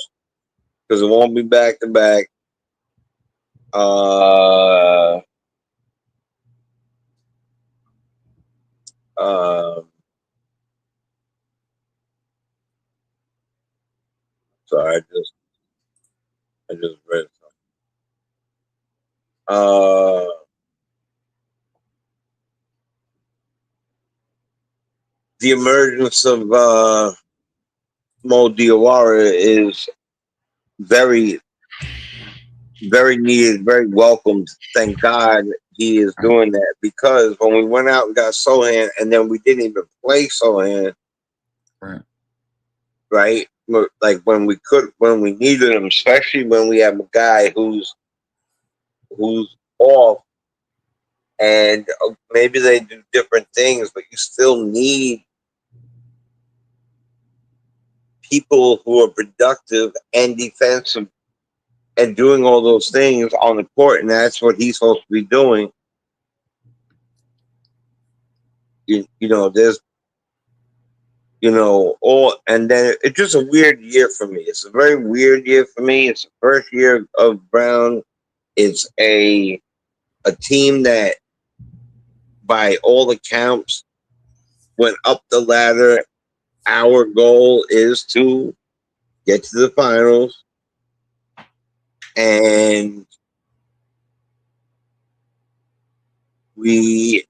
because it won't be back to back. Sorry, I just read something. The emergence of Mo Diawara is very, very needed, very welcomed. Thank God he is doing that, because when we went out and got Sohan, and then we didn't even play Sohan, right? Like when we needed him, especially when we have a guy who's off, and maybe they do different things, but you still need people who are productive and defensive and doing all those things on the court, and that's what he's supposed to be doing. You know, there's, you know, all, and then it's just a weird year for me. It's a very weird year for me. It's the first year of Brown. It's a team that, by all accounts, went up the ladder. Our goal is to get to the finals, and we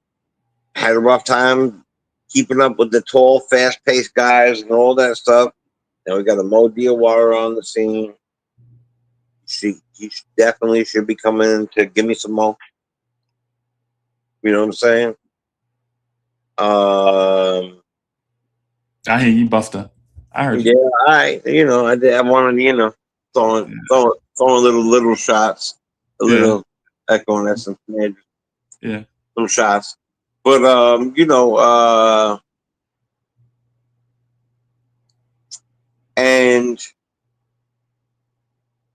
had a rough time keeping up with the tall, fast-paced guys and all that stuff. Now we got a Mo Diawara on the scene. He definitely should be coming in to give me some more. You know what I'm saying? I hear you, Buster. I heard you. Yeah, I wanted, throwing little shots, little echoing at some some shots. But and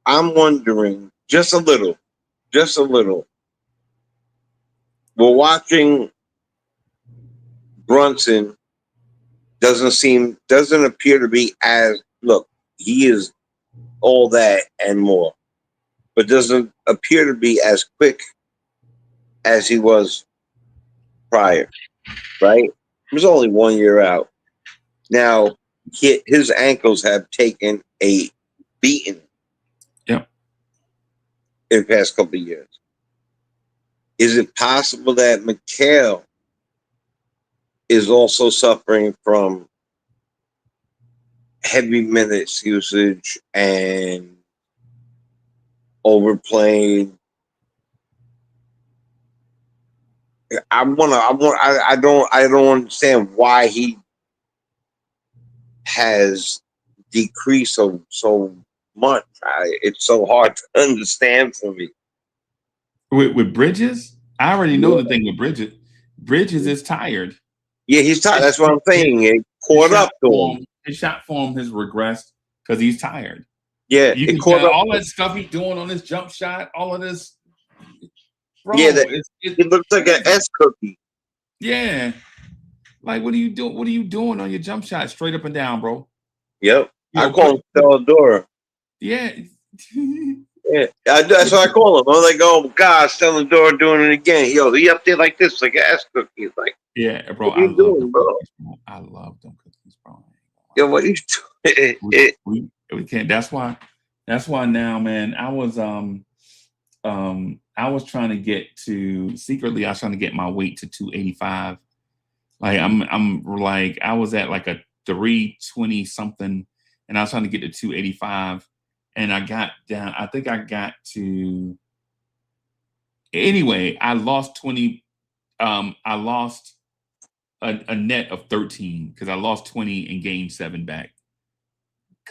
I'm wondering just a little. We're watching Brunson. Doesn't appear to be as, look, he is all that and more, but doesn't appear to be as quick as he was prior, right? He was only 1 year out. Now, his ankles have taken a beating in the past couple of years. Is it possible that Mikal is also suffering from heavy minutes usage and overplaying? I don't understand why he has decreased so much. It's so hard to understand for me. With Bridges, I already know the thing with Bridges. Bridges is tired. Yeah, he's tired. That's what I'm saying. It caught up to him. His shot form has regressed because he's tired. Yeah, you can caught up. All that stuff he's doing on his jump shot, all of this. Bro, yeah, it looks like an S cookie. Yeah, like what are you doing? What are you doing on your jump shot, straight up and down, bro? Yep, I call him Celadora. Yeah. Yeah, that's what I call him. I'm like, oh gosh, Celadora doing it again. Yo, he up there like this, like an S cookie. It's like, yeah, bro. What are you doing, bro? I love them cookies, bro. Yo, what are you doing? We can't. That's why now, man. I was trying to get to secretly. I was trying to get my weight to 285. Like I'm like I was at like a 320 something, and I was trying to get to 285. And I got down, I think I got to, anyway, I lost 20, I lost a net of 13 because I lost 20 and gained 7 back.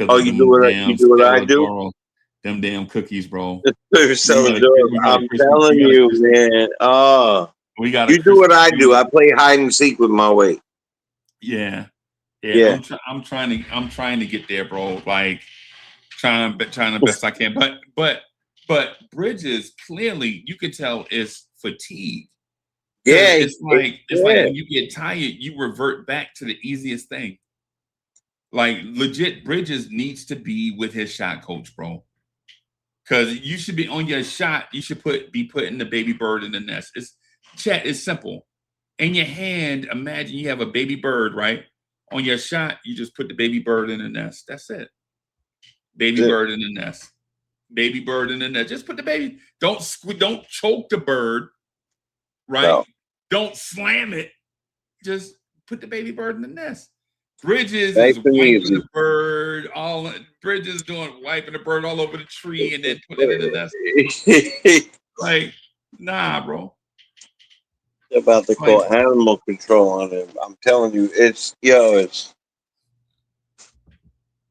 Oh, you do what I do? Them damn cookies, bro. I'm telling you, man. You do what I do. I play hide and seek with my weight. Yeah. I'm trying to get there, bro. Like, trying the best I can, but Bridges clearly you could tell is fatigue. Yeah, it's like when you get tired, you revert back to the easiest thing. Like legit, Bridges needs to be with his shot coach, bro. Because you should be on your shot. You should be putting the baby bird in the nest. It's simple. In your hand, imagine you have a baby bird, right? On your shot, you just put the baby bird in the nest. That's it. Baby bird in the nest. Baby bird in the nest. Just put the baby. Don't choke the bird, right? No. Don't slam it. Just put the baby bird in the nest. Bridges is wiping the bird. Bridges wiping the bird all over the tree and then put it in the nest. Like, nah, bro. About to call animal control on him. I'm telling you, it's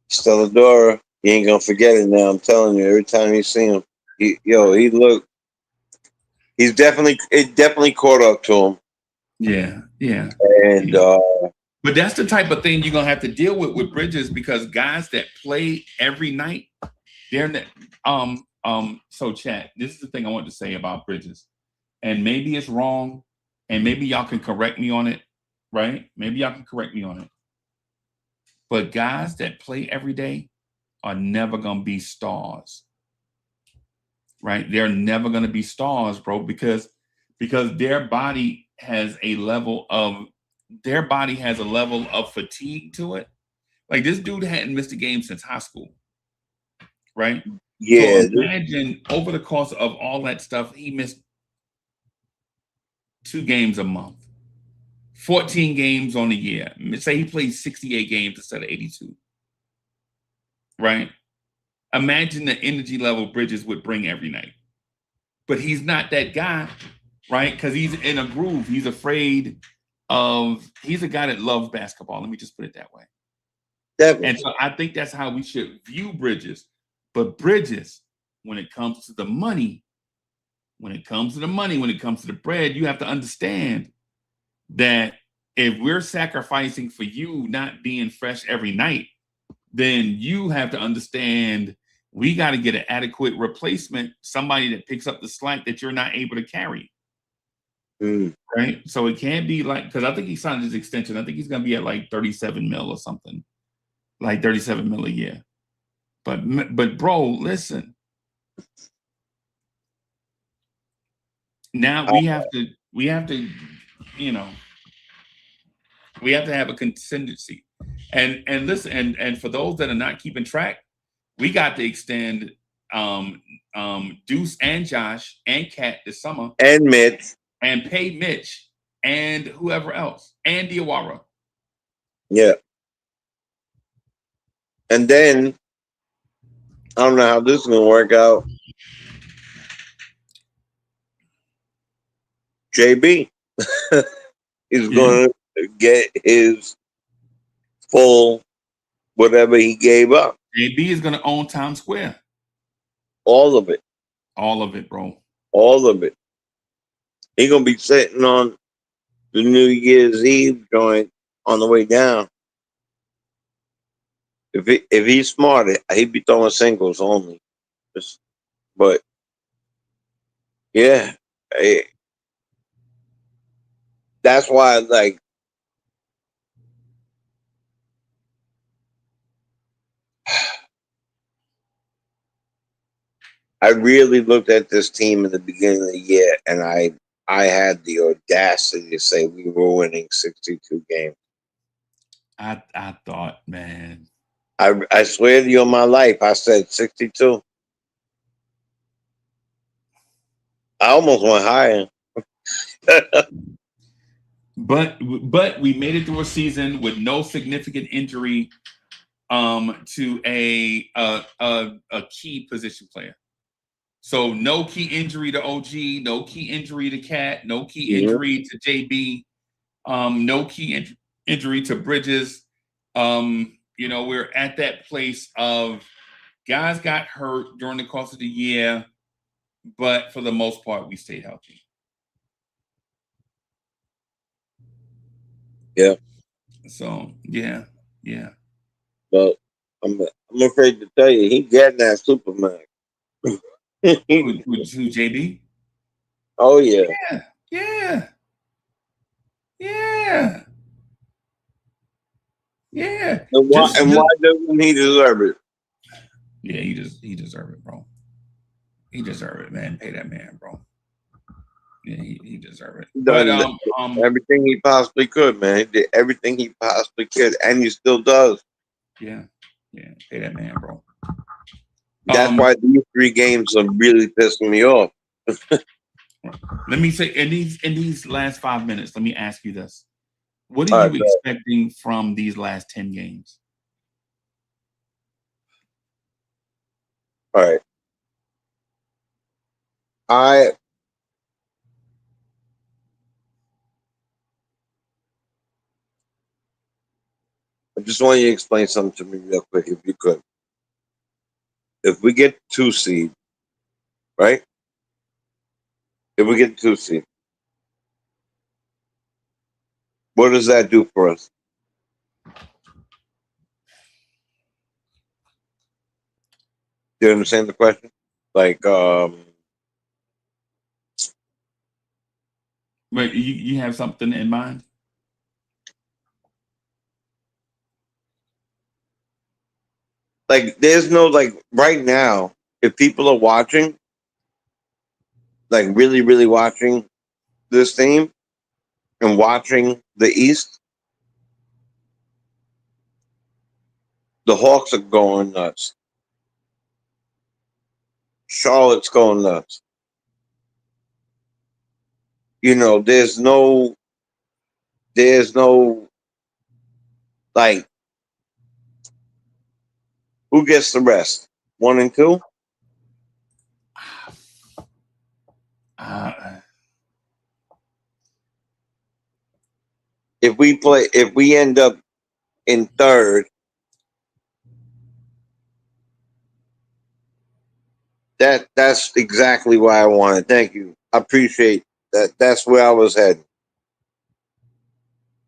Celadora. He ain't gonna forget it now. I'm telling you, every time you see him, it definitely caught up to him. Yeah. And but that's the type of thing you're gonna have to deal with Bridges, because guys that play every night, So chat, this is the thing I want to say about Bridges. And maybe it's wrong, and maybe y'all can correct me on it, right? Maybe y'all can correct me on it. But guys that play every day are never gonna be stars, right? They're never gonna be stars, bro, because their body has a level of fatigue to it. Like this dude hadn't missed a game since high school, right? Yeah, So imagine over the course of all that stuff, he missed 2 games a month, 14 games on the year. Say he plays 68 games instead of 82, right? Imagine the energy level Bridges would bring every night. But he's not that guy, right? Because he's in a groove. He's a guy that loves basketball. Let me just put it that way. definitely. And so I think that's how we should view Bridges. But Bridges, when it comes to the money, when it comes to the bread, you have to understand that if we're sacrificing for you not being fresh every night, then you have to understand we got to get an adequate replacement, somebody that picks up the slack that you're not able to carry. Right? So it can't be like, because I think he signed his extension. I think he's going to be at like 37 mil or something, like 37 mil a year. But bro, listen. Now we have to, you know, we have to have a contingency. And listen, and for those that are not keeping track, we got to extend Deuce and Josh and Cat this summer. And Mitch. And pay Mitch and whoever else. And Diawara. Yeah. And then I don't know how this is gonna work out. JB is gonna get his full whatever he gave up. JB is gonna own Times Square. All of it. All of it, bro. All of it. He's gonna be sitting on the New Year's Eve joint on the way down. If he's smart, he'd be throwing singles only. But yeah, that's why like I really looked at this team in the beginning of the year, and I had the audacity to say we were winning 62 games. I thought, man. I swear to you on my life, I said 62. I almost went higher. But we made it through a season with no significant injury to a key position player. So no key injury to OG, no key injury to Cat, no key injury to JB, no key injury to Bridges. We're at that place of guys got hurt during the course of the year, but for the most part, we stayed healthy. Yeah. So yeah. But I'm afraid to tell you, he getting that Superman. Who, JB? Oh yeah. Yeah. And why doesn't he deserve it? Yeah, he deserve it, bro. He deserve it, man. Pay that man, bro. Yeah, he deserve it. But everything he possibly could, man. He did everything he possibly could, and he still does. Yeah. Pay that man, bro. That's why these 3 games are really pissing me off. Let me say, in these last 5 minutes, let me ask you this: what are you expecting from these last 10 games? All right. I just want you to explain something to me real quick, if you could. If we get 2 seed, right? If we get 2 seed, what does that do for us? Do you understand the question? Like But you have something in mind? there's no like right now, if people are watching, like really, really watching this team and watching the East, the Hawks are going nuts. Charlotte's going nuts. You know, there's no like who gets the rest? 1 and 2? Uh, If we end up in third, that's exactly why I wanted. Thank you. I appreciate that. That's where I was heading.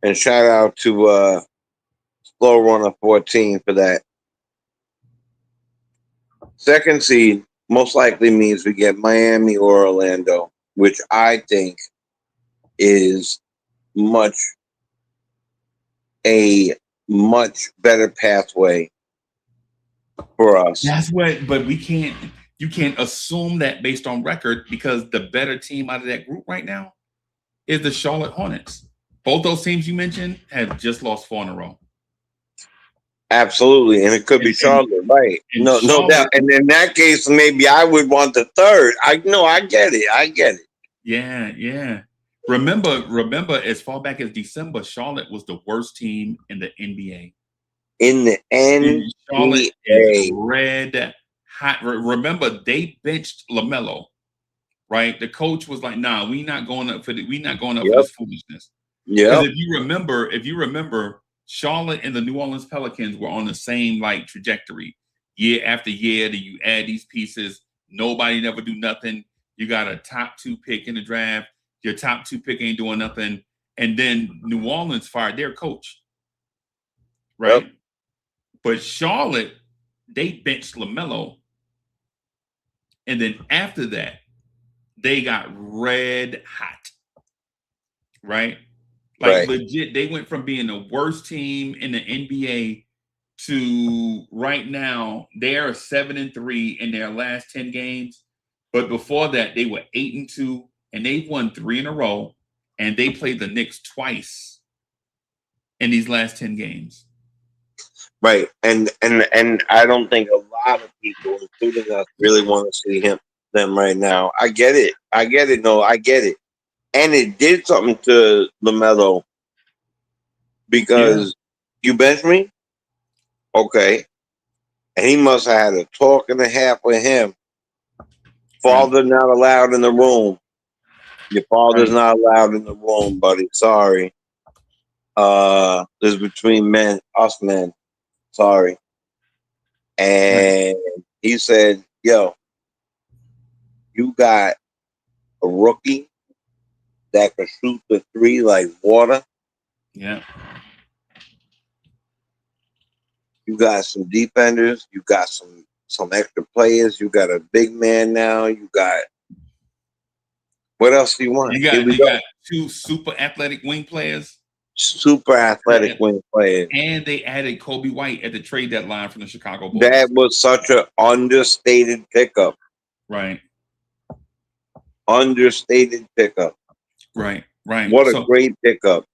And shout out to Slow Runner 14 for that. Second seed most likely means we get Miami or Orlando, which I think is much a much better pathway for us. that's what, but you can't assume that based on record because the better team out of that group right now is the Charlotte Hornets. Both those teams you mentioned have just lost 4 in a row. Absolutely, and it could be Charlotte, right? No doubt. And in that case, maybe I would want the third. I get it. Yeah. Remember, as far back as December, Charlotte was the worst team in the NBA. In the Charlotte NBA, is red hot. Remember, they benched LaMelo. Right, the coach was like, "Nah, we're not going up for this foolishness." Because if you remember, Charlotte and the New Orleans Pelicans were on the same like trajectory, year after year. That you add these pieces, nobody never do nothing. You got a top 2 pick in the draft. Your top 2 pick ain't doing nothing, and then New Orleans fired their coach. Right, but Charlotte, they benched LaMelo, and then after that, they got red hot, right? Like legit, they went from being the worst team in the NBA to right now they are 7-3 in their last 10 games. But before that, they were 8-2, and they've won 3 in a row, and they played the Knicks twice in these last 10 games. Right, and I don't think a lot of people, including us, really want to see them right now. I get it. No, I get it. And it did something to LaMelo because you benched me? Okay. And he must have had a talk and a half with him. Father not allowed in the room. Your father's not allowed in the room, buddy. Sorry. This is between us men. Sorry. And he said, yo, you got a rookie that can shoot the 3 like water. Yeah. You got some defenders. You got some extra players. You got a big man now. You got what else do you want? You got 2 super athletic wing players. Super athletic wing players. And they added Kobe White at the trade deadline from the Chicago Bulls. That was such an understated pickup. Right. Understated pickup. Right. What a great pickup.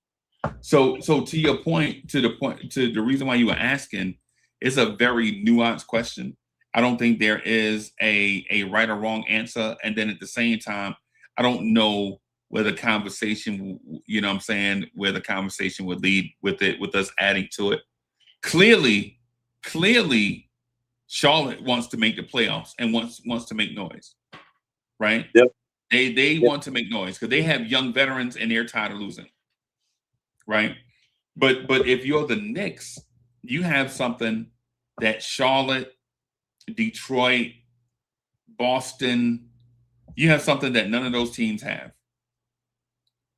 So to your point, to the reason why you were asking, it's a very nuanced question. I don't think there is a right or wrong answer. And then at the same time, I don't know where the conversation, you know what I'm saying, where the conversation would lead with us adding to it. Clearly, Charlotte wants to make the playoffs and wants to make noise. Right? Yep. They want to make noise because they have young veterans and they're tired of losing. Right. But if you're the Knicks, you have something that Charlotte, Detroit, Boston, you have something that none of those teams have.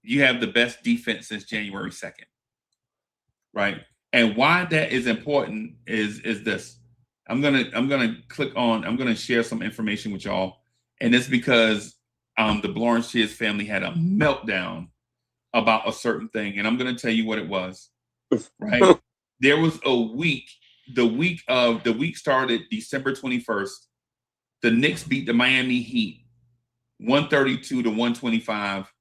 You have the best defense since January 2nd. Right. And why that is important is this. I'm gonna share some information with y'all, and it's because the Lawrence Cheers family had a meltdown about a certain thing, and I'm gonna tell you what it was. Right, there was a week. The week started December 21st. The Knicks beat the Miami Heat 132 to 125,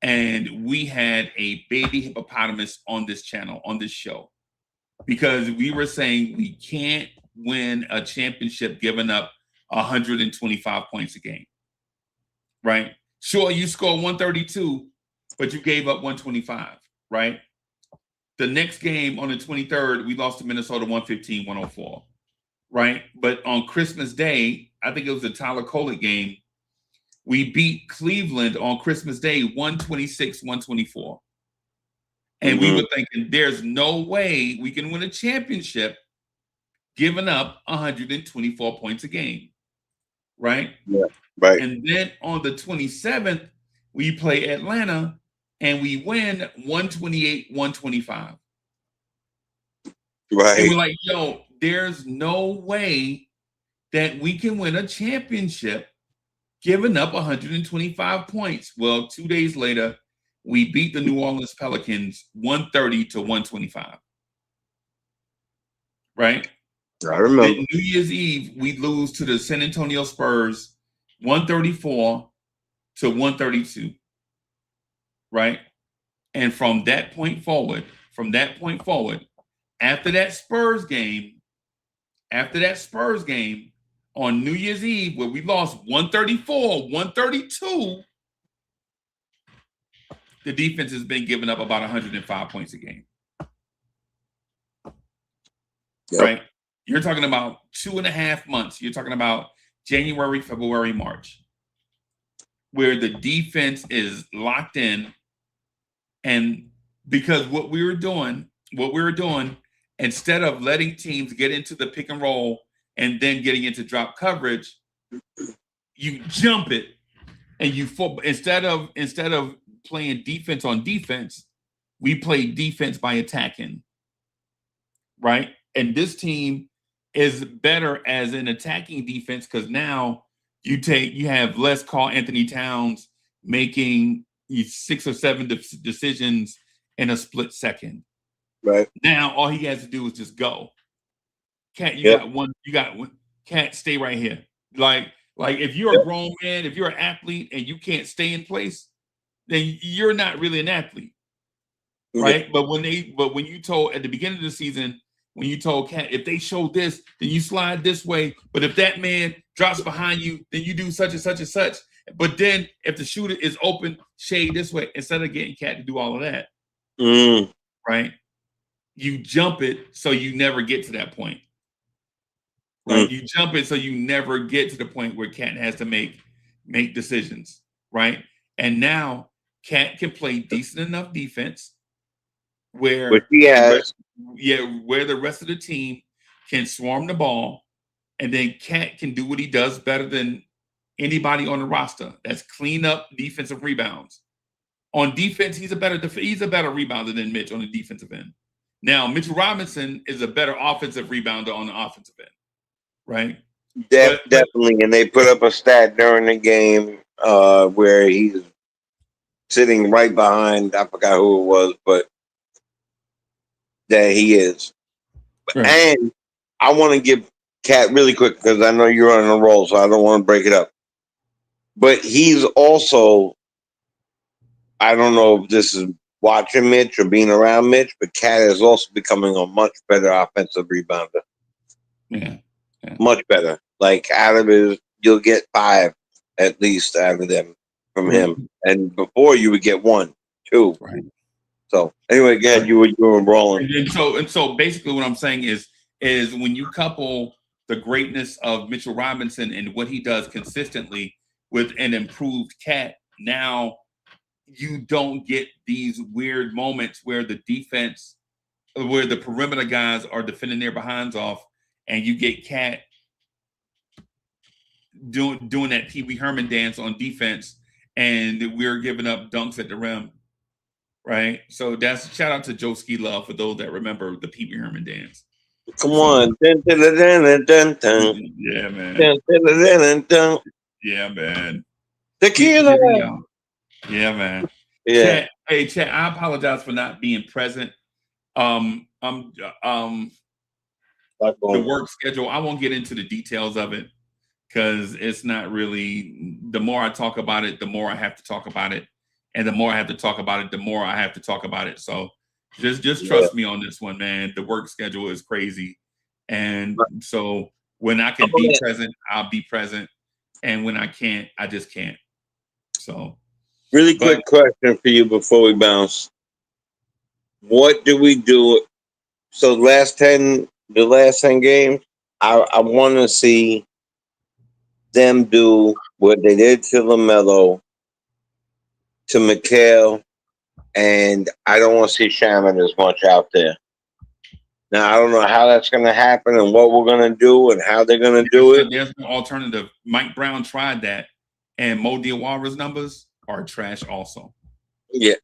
and we had a baby hippopotamus on this channel on this show because we were saying we can't win a championship giving up 125 points a game. Right? Sure, you scored 132, but you gave up 125, right? The next game on the 23rd, we lost to Minnesota 115-104, right? But on Christmas Day, I think it was the Tyler Kolek game, we beat Cleveland on Christmas Day 126-124. And we were thinking, there's no way we can win a championship giving up 124 points a game, right? Yeah, right. And then on the 27th, we play Atlanta and we win 128-125. Right. And we're like, yo, there's no way that we can win a championship giving up 125 points. Well, 2 days later, we beat the New Orleans Pelicans 130 to 125. Right? I remember. Then New Year's Eve, we lose to the San Antonio Spurs 134 to 132. Right? And from that point forward, after that Spurs game, on New Year's Eve, where we lost 134, 132, the defense has been giving up about 105 points a game. Yep. Right? You're talking about 2.5 months. You're talking about January, February, March, where the defense is locked in. And because what we were doing, instead of letting teams get into the pick and roll and then getting into drop coverage, you jump it, and instead of playing defense on defense, we play defense by attacking, right? And this team is better as an attacking defense because now you have less Karl Anthony Towns making 6 or 7 decisions in a split second. Right. Now all he has to do is just go. Cat, you got one. Cat, stay right here. Like if you're a grown man, if you're an athlete and you can't stay in place, then you're not really an athlete, right? But when you told at the beginning of the season, when you told Cat, if they show this, then you slide this way. But if that man drops behind you, then you do such and such and such. But then if the shooter is open, shade this way. Instead of getting Cat to do all of that, right? You jump it so you never get to that point. Right? You jump it so you never get to the point where Cat has to make decisions, right? And now Cat can play decent enough defense where he has, where the rest of the team can swarm the ball, and then Cat can do what he does better than anybody on the roster. That's clean up defensive rebounds. On defense, he's a better rebounder than Mitch on the defensive end. Now, Mitchell Robinson is a better offensive rebounder on the offensive end, right? Definitely. And they put up a stat during the game where he's sitting right behind, I forgot who it was, but that he is. Right. And I want to give Cat really quick because I know you're on a roll, so I don't want to break it up. But he's also, I don't know if this is watching Mitch or being around Mitch, but Cat is also becoming a much better offensive rebounder. Yeah. Much better. Like out of his, you'll get 5 at least out of them from him. And before you would get 1, 2. Right. So anyway, again, you were rolling. And so basically what I'm saying is when you couple the greatness of Mitchell Robinson and what he does consistently with an improved Cat, now you don't get these weird moments where the defense, where the perimeter guys are defending their behinds off, and you get Cat doing that Pee Wee Herman dance on defense, and we're giving up dunks at the rim, right? So that's shout out to Joe Ski Love for those that remember the Pee Wee Herman dance. Come So on. Dun, dun, dun, dun, dun, dun, yeah, man. dun, dun, dun, dun, dun. Yeah, man. Tequila. Yeah, man. Yeah. Chat, I apologize for not being present. Um, um, um, the work schedule, I won't get into the details of it because it's not really, the more I talk about it, the more I have to talk about it. And the more I have to talk about it, the more I have to talk about it. So just trust me on this one, man. The work schedule is crazy. And so when I can be present, I'll be present. And when I can't, I just can't. So Really quick question for you before we bounce. What do we do? So the last 10 games, I want to see them do what they did to LaMelo, to Mikhail, and I don't want to see Shaman as much out there. Now, I don't know how that's going to happen and what we're going to do and how they're going to do it. There's no alternative. Mike Brown tried that, and Mo Diawara's numbers are trash also. Yeah.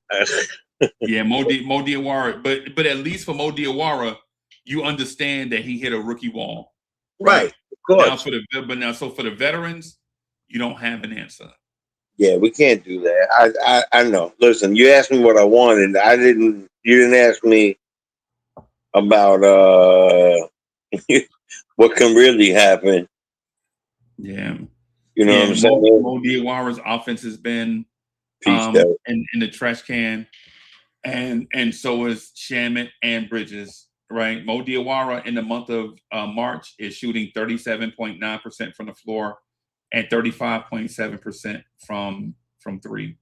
Yeah, Mo Diawara, but at least for Mo Diawara, you understand that he hit a rookie wall. Right. Of course. So for the veterans, you don't have an answer. Yeah, we can't do that. I know. Listen, you asked me what I wanted. You didn't ask me about what can really happen. Yeah. You know what I'm saying? Mo Diawara's offense has been in the trash can. And so is Shamet and Bridges, right? Mo Diawara in the month of March is shooting 37.9% from the floor and 35.7% from three.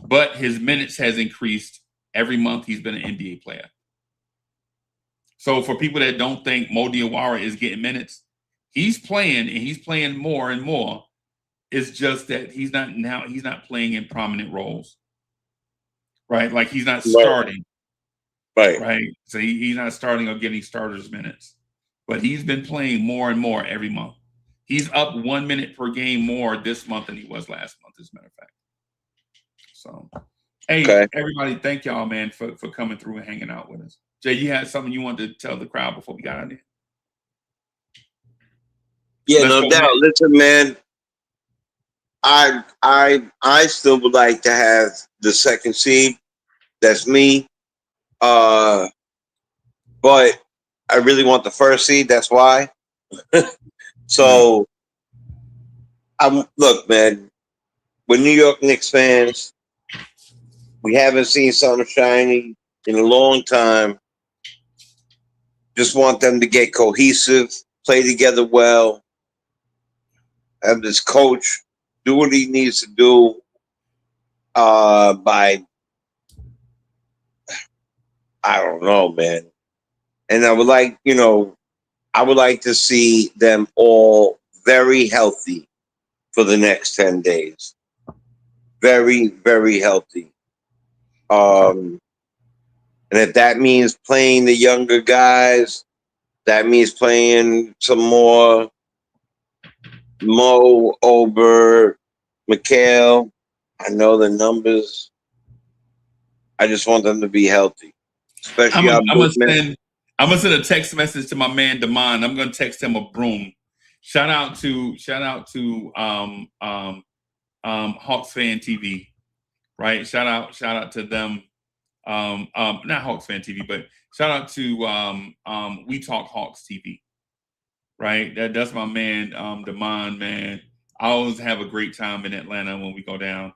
But his minutes has increased every month he's been an NBA player. So for people that don't think Mo Diawara is getting minutes, he's playing and he's playing more and more. It's just that he's not playing in prominent roles. Right? Like he's not starting. Right. So he's not starting or getting starters minutes. But he's been playing more and more every month. He's up 1 minute per game more this month than he was last month, as a matter of fact. So, hey, everybody, thank y'all, man, for coming through and hanging out with us. Jay, you had something you wanted to tell the crowd before we got out there? Yeah, no doubt. Listen, man, I still would like to have the second seed. That's me. But I really want the first seed. That's why. So, look, man. We're New York Knicks fans. We haven't seen something shiny in a long time. Just want them to get cohesive, play together well, have this coach do what he needs to do by, I don't know, man. And I would like to see them all very healthy for the next 10 days. Very, very healthy. And if that means playing the younger guys, that means playing some more Mo, Ober, Mikhail. I know the numbers. I just want them to be healthy. Especially I'm gonna send a text message to my man Damon. I'm gonna text him a broom. Shout out to Hawks Fan TV, right? Shout out to them. Not Hawks Fan TV, but shout out to We Talk Hawks TV, right? That's my man Damon, man. I always have a great time in Atlanta when we go down.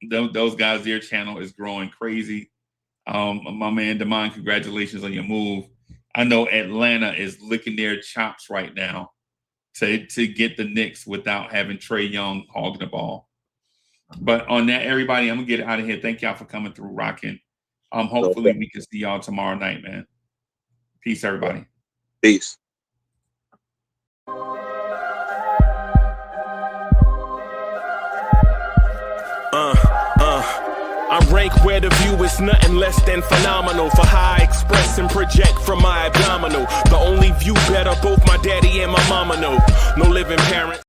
Those guys, their channel is growing crazy. My man Damon, congratulations on your move. I know Atlanta is licking their chops right now to get the Knicks without having Trae Young hogging the ball. But on that, everybody, I'm gonna get out of here. Thank y'all for coming through, rocking. Hopefully we can see y'all tomorrow night, man. Peace, everybody. Peace. I rank where the view is nothing less than phenomenal. For how I express and project from my abdominal. The only view better, both my daddy and my mama know. No living parents.